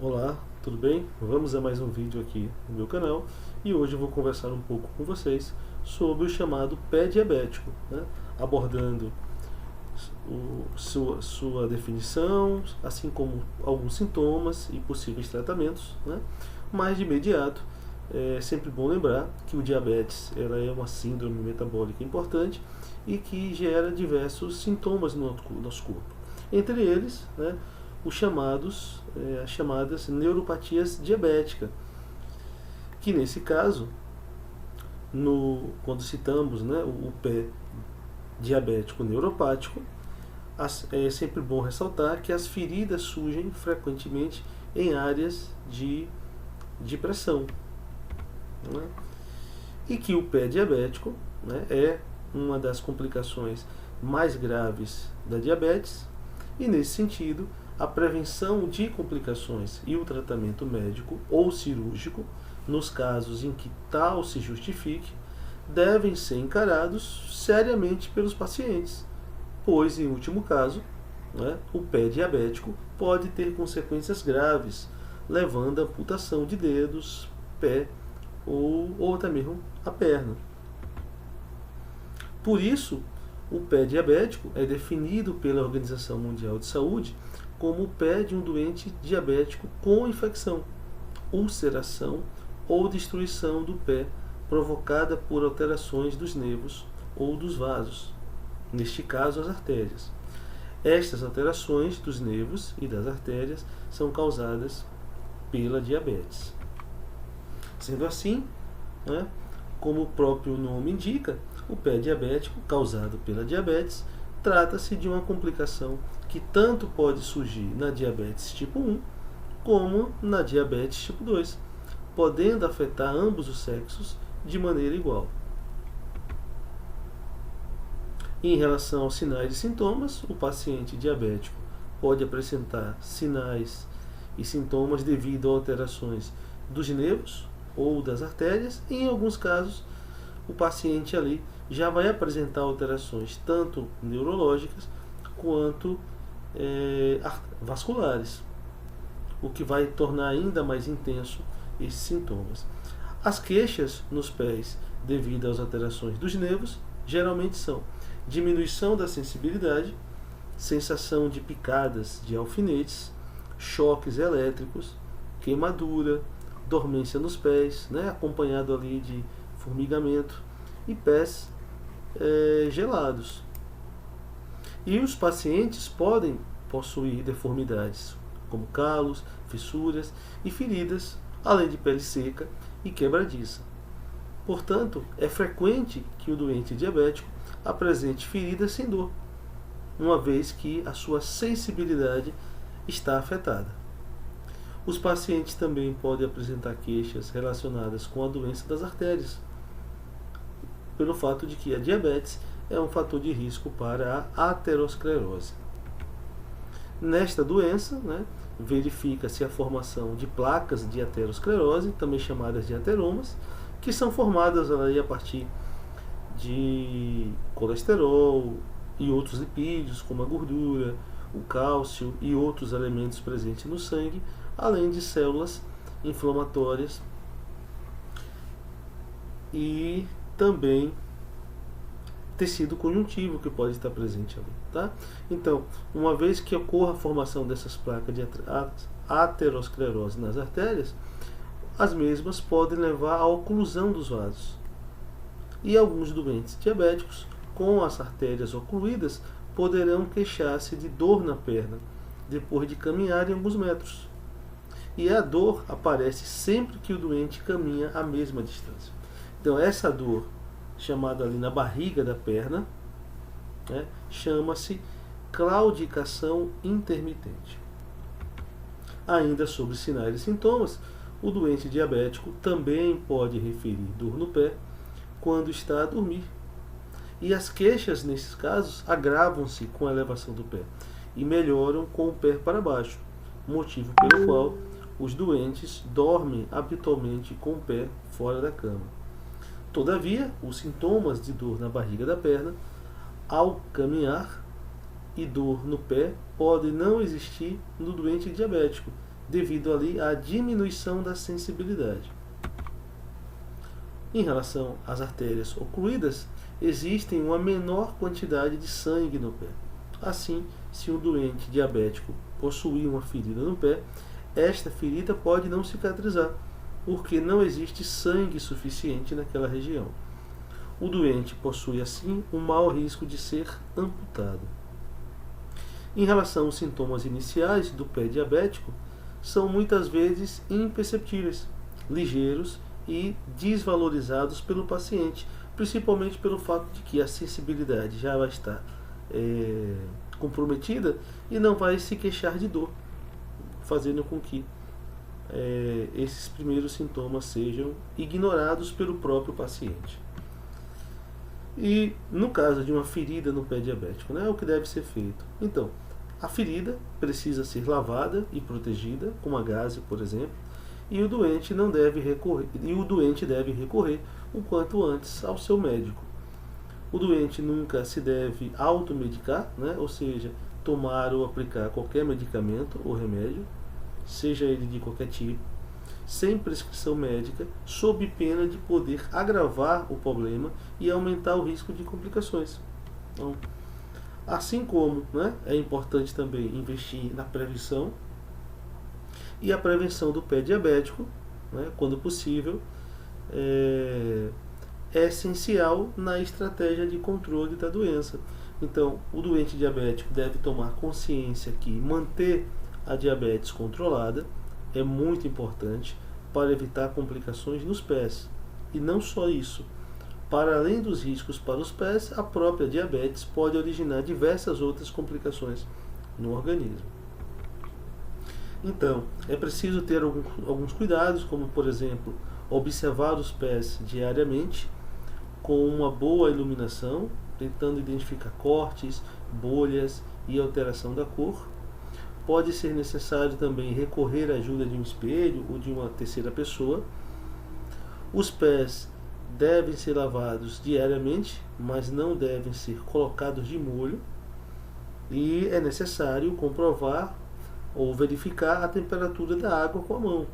Olá, tudo bem? Vamos a mais um vídeo aqui no meu canal e hoje eu vou conversar um pouco com vocês sobre o chamado pé diabético, né? Abordando sua definição, assim como alguns sintomas e possíveis tratamentos, né? Mas de imediato é sempre bom lembrar que o diabetes ela é uma síndrome metabólica importante e que gera diversos sintomas no nosso corpo. Entre eles, né, as chamadas neuropatias diabéticas, que nesse caso, quando citamos, né, o pé diabético neuropático, é sempre bom ressaltar que as feridas surgem frequentemente em áreas de pressão, né, e que o pé diabético, né, é uma das complicações mais graves da diabetes, e nesse sentido a prevenção de complicações e o tratamento médico ou cirúrgico, nos casos em que tal se justifique, devem ser encarados seriamente pelos pacientes, pois, em último caso, né, o pé diabético pode ter consequências graves, levando à amputação de dedos, pé ou até mesmo a perna. Por isso, o pé diabético é definido pela Organização Mundial de Saúde como o pé de um doente diabético com infecção, ulceração ou destruição do pé provocada por alterações dos nervos ou dos vasos, neste caso as artérias. Estas alterações dos nervos e das artérias são causadas pela diabetes. Sendo assim, né, como o próprio nome indica, o pé diabético causado pela diabetes trata-se de uma complicação que tanto pode surgir na diabetes tipo 1 como na diabetes tipo 2, podendo afetar ambos os sexos de maneira igual. Em relação aos sinais e sintomas, o paciente diabético pode apresentar sinais e sintomas devido a alterações dos nervos ou das artérias, e em alguns casos o paciente ali já vai apresentar alterações tanto neurológicas quanto vasculares, o que vai tornar ainda mais intenso esses sintomas. As queixas nos pés devido às alterações dos nervos geralmente são diminuição da sensibilidade, sensação de picadas de alfinetes, choques elétricos, queimadura, dormência nos pés, né, acompanhado ali de formigamento, e pés gelados. E os pacientes podem possuir deformidades, como calos, fissuras e feridas, além de pele seca e quebradiça. Portanto, é frequente que o doente diabético apresente feridas sem dor, uma vez que a sua sensibilidade está afetada. Os pacientes também podem apresentar queixas relacionadas com a doença das artérias, pelo fato de que a diabetes é um fator de risco para a aterosclerose. Nesta doença, né, verifica-se a formação de placas de aterosclerose, também chamadas de ateromas, que são formadas ali a partir de colesterol e outros lipídios, como a gordura, o cálcio e outros elementos presentes no sangue, além de células inflamatórias e também tecido conjuntivo que pode estar presente ali, tá? Então, uma vez que ocorra a formação dessas placas de aterosclerose nas artérias, as mesmas podem levar à oclusão dos vasos. E alguns doentes diabéticos com as artérias ocluídas poderão queixar-se de dor na perna depois de caminhar em alguns metros. E a dor aparece sempre que o doente caminha a mesma distância. Então, essa dor, chamada ali na barriga da perna, né, chama-se claudicação intermitente. Ainda sobre sinais e sintomas, o doente diabético também pode referir dor no pé quando está a dormir. E as queixas, nesses casos, agravam-se com a elevação do pé e melhoram com o pé para baixo, motivo pelo qual os doentes dormem habitualmente com o pé fora da cama. Todavia, os sintomas de dor na barriga da perna, ao caminhar, e dor no pé podem não existir no doente diabético, devido ali à diminuição da sensibilidade. Em relação às artérias ocluídas, existem uma menor quantidade de sangue no pé. Assim, se um doente diabético possuir uma ferida no pé, esta ferida pode não cicatrizar, porque não existe sangue suficiente naquela região. O doente possui, assim, um maior risco de ser amputado. Em relação aos sintomas iniciais do pé diabético, são muitas vezes imperceptíveis, ligeiros e desvalorizados pelo paciente, principalmente pelo fato de que a sensibilidade já vai estar comprometida e não vai se queixar de dor, fazendo com que esses primeiros sintomas sejam ignorados pelo próprio paciente. E no caso de uma ferida no pé diabético, o que deve ser feito? Então, a ferida precisa ser lavada e protegida com uma gaze, por exemplo, e o doente deve recorrer o quanto antes ao seu médico. O doente nunca se deve automedicar, ou seja, tomar ou aplicar qualquer medicamento ou remédio, seja ele de qualquer tipo, sem prescrição médica, sob pena de poder agravar o problema e aumentar o risco de complicações. Então, assim como é importante também investir na prevenção, e a prevenção do pé diabético, quando possível, é essencial na estratégia de controle da doença. Então, o doente diabético deve tomar consciência que manter a diabetes controlada é muito importante para evitar complicações nos pés. E não só isso. Para além dos riscos para os pés, a própria diabetes pode originar diversas outras complicações no organismo. Então, é preciso ter alguns cuidados, como, por exemplo, observar os pés diariamente com uma boa iluminação, tentando identificar cortes, bolhas e alteração da cor. Pode ser necessário também recorrer à ajuda de um espelho ou de uma terceira pessoa. Os pés devem ser lavados diariamente, mas não devem ser colocados de molho. E é necessário comprovar ou verificar a temperatura da água com a mão.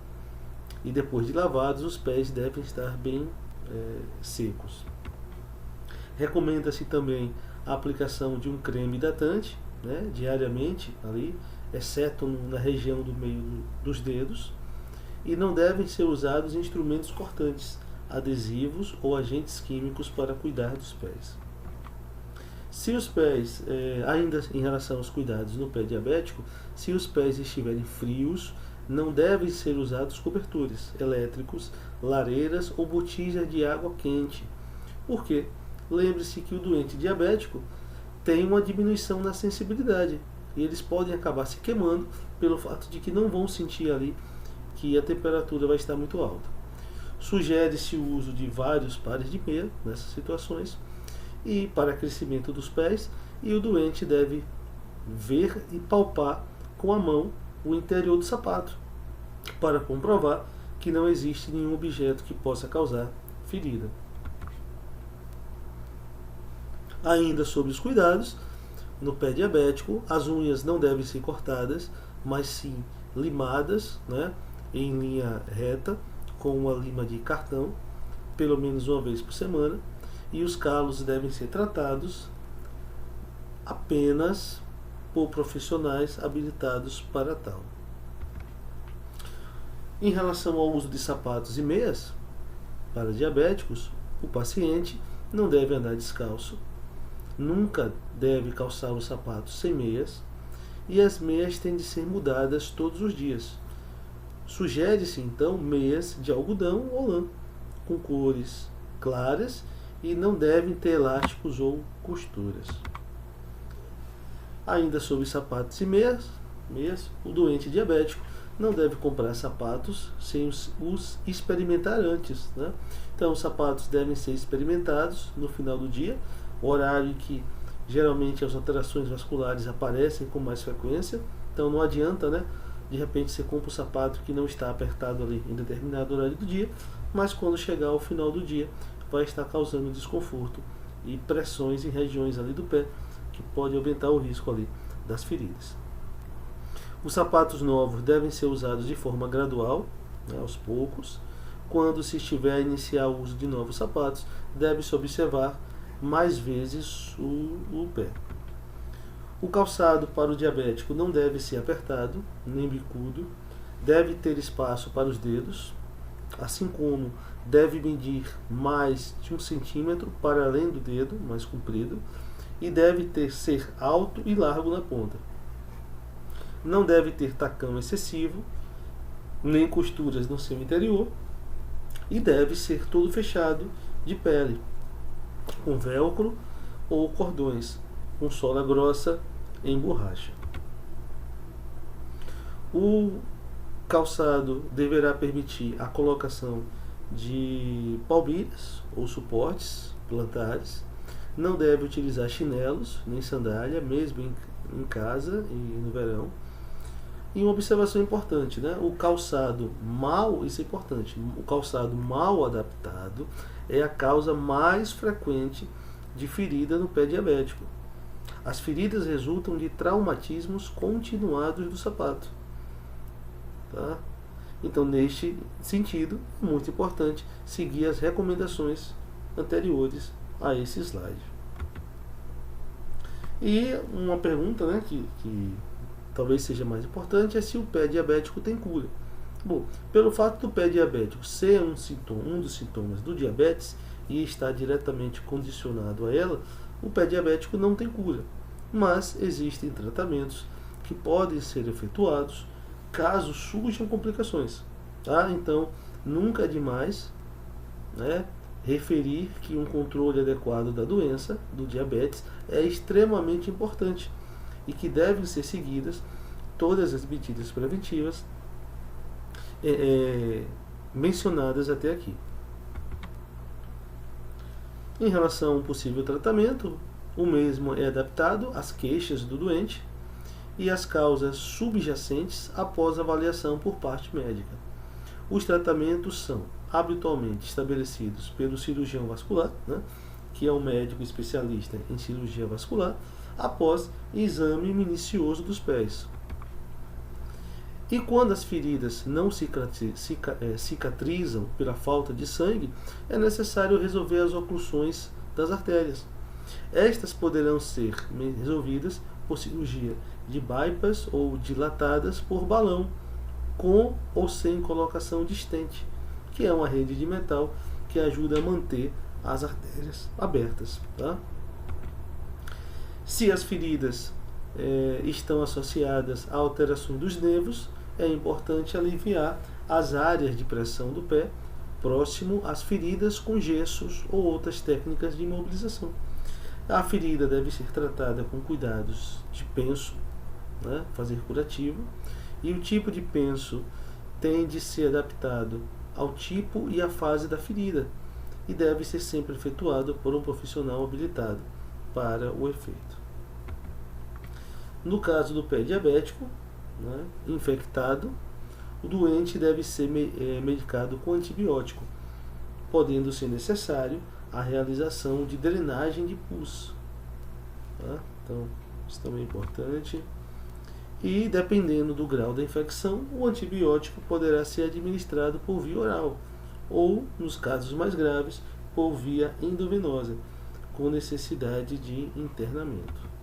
E depois de lavados, os pés devem estar bem secos. Recomenda-se também a aplicação de um creme hidratante, diariamente, ali, exceto na região do meio dos dedos. E não devem ser usados instrumentos cortantes, adesivos ou agentes químicos para cuidar dos pés. Se os pés, ainda em relação aos cuidados no pé diabético, se os pés estiverem frios, não devem ser usados cobertores elétricos, lareiras ou botijas de água quente. Por quê? Lembre-se que o doente diabético tem uma diminuição na sensibilidade e eles podem acabar se queimando pelo fato de que não vão sentir ali que a temperatura vai estar muito alta. Sugere-se o uso de vários pares de meia nessas situações e para crescimento dos pés, e o doente deve ver e palpar com a mão o interior do sapato para comprovar que não existe nenhum objeto que possa causar ferida. Ainda sobre os cuidados, no pé diabético, as unhas não devem ser cortadas, mas sim limadas, em linha reta, com uma lima de cartão, pelo menos uma vez por semana, e os calos devem ser tratados apenas por profissionais habilitados para tal. Em relação ao uso de sapatos e meias para diabéticos, o paciente não deve andar descalço, nunca deve calçar os sapatos sem meias, e as meias têm de ser mudadas todos os dias. Sugere-se então meias de algodão ou lã, com cores claras, e não devem ter elásticos ou costuras. Ainda sobre sapatos e meias, o doente diabético não deve comprar sapatos sem os experimentar antes. Então os sapatos devem ser experimentados no final do dia, horário em que geralmente as alterações vasculares aparecem com mais frequência. Então não adianta, de repente você compra um sapato que não está apertado ali em determinado horário do dia, mas quando chegar ao final do dia vai estar causando desconforto e pressões em regiões ali do pé, que pode aumentar o risco ali das feridas. Os sapatos novos devem ser usados de forma gradual, né, aos poucos. Quando se estiver a iniciar o uso de novos sapatos, deve-se observar mais vezes o pé. O calçado para o diabético não deve ser apertado, nem bicudo, deve ter espaço para os dedos, assim como deve medir mais de 1 centímetro para além do dedo, mais comprido, e deve ser alto e largo na ponta. Não deve ter tacão excessivo, nem costuras no seu interior, e deve ser todo fechado de pele, com velcro ou cordões, com sola grossa em borracha. O calçado deverá permitir a colocação de palmilhas ou suportes plantares. Não deve utilizar chinelos nem sandália, mesmo em casa e no verão. E uma observação importante, né? O calçado isso é importante, o calçado mal adaptado é a causa mais frequente de ferida no pé diabético. As feridas resultam de traumatismos continuados do sapato. Tá? Então, neste sentido, é muito importante seguir as recomendações anteriores a esse slide. E uma pergunta, né, que talvez seja mais importante, é se o pé diabético tem cura. Bom, pelo fato do pé diabético ser um dos sintomas do diabetes e estar diretamente condicionado a ela, o pé diabético não tem cura. Mas existem tratamentos que podem ser efetuados caso surjam complicações. Tá? Então, nunca é demais, né, referir que um controle adequado da doença, do diabetes, é extremamente importante e que devem ser seguidas todas as medidas preventivas mencionadas até aqui. Em relação a um possível tratamento, o mesmo é adaptado às queixas do doente e às causas subjacentes após avaliação por parte médica. Os tratamentos são habitualmente estabelecidos pelo cirurgião vascular, né, que é um médico especialista em cirurgia vascular, após exame minucioso dos pés. E quando as feridas não cicatrizam pela falta de sangue, é necessário resolver as oclusões das artérias. Estas poderão ser resolvidas por cirurgia de bypass ou dilatadas por balão, com ou sem colocação de stent, que é uma rede de metal que ajuda a manter as artérias abertas. Tá? Se as feridas estão associadas a alterações dos nervos, é importante aliviar as áreas de pressão do pé próximo às feridas com gessos ou outras técnicas de imobilização. A ferida deve ser tratada com cuidados de penso, né, fazer curativo, e o tipo de penso tem de ser adaptado ao tipo e à fase da ferida e deve ser sempre efetuado por um profissional habilitado para o efeito. No caso do pé diabético, né, infectado, o doente deve ser medicado com antibiótico, podendo ser necessário a realização de drenagem de pus. Tá? Então, isso também é importante. E, dependendo do grau da infecção, o antibiótico poderá ser administrado por via oral ou, nos casos mais graves, por via endovenosa, com necessidade de internamento.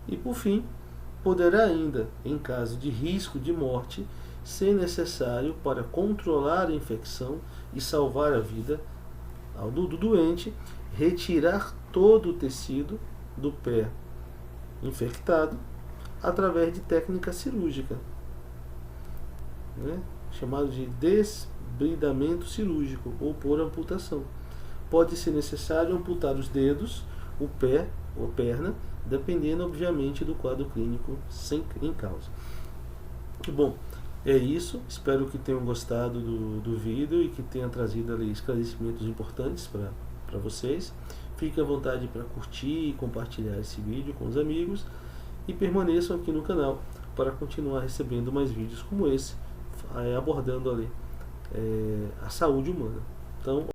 E, por fim, poderá ainda, em caso de risco de morte, ser necessário, para controlar a infecção e salvar a vida do doente, retirar todo o tecido do pé infectado através de técnica cirúrgica, né, chamado de desbridamento cirúrgico ou por amputação. Pode ser necessário amputar os dedos, o pé ou perna, dependendo, obviamente, do quadro clínico em causa. Bom, é isso. Espero que tenham gostado do vídeo e que tenha trazido ali esclarecimentos importantes para vocês. Fique à vontade para curtir e compartilhar esse vídeo com os amigos e permaneçam aqui no canal para continuar recebendo mais vídeos como esse, abordando ali a saúde humana. Então,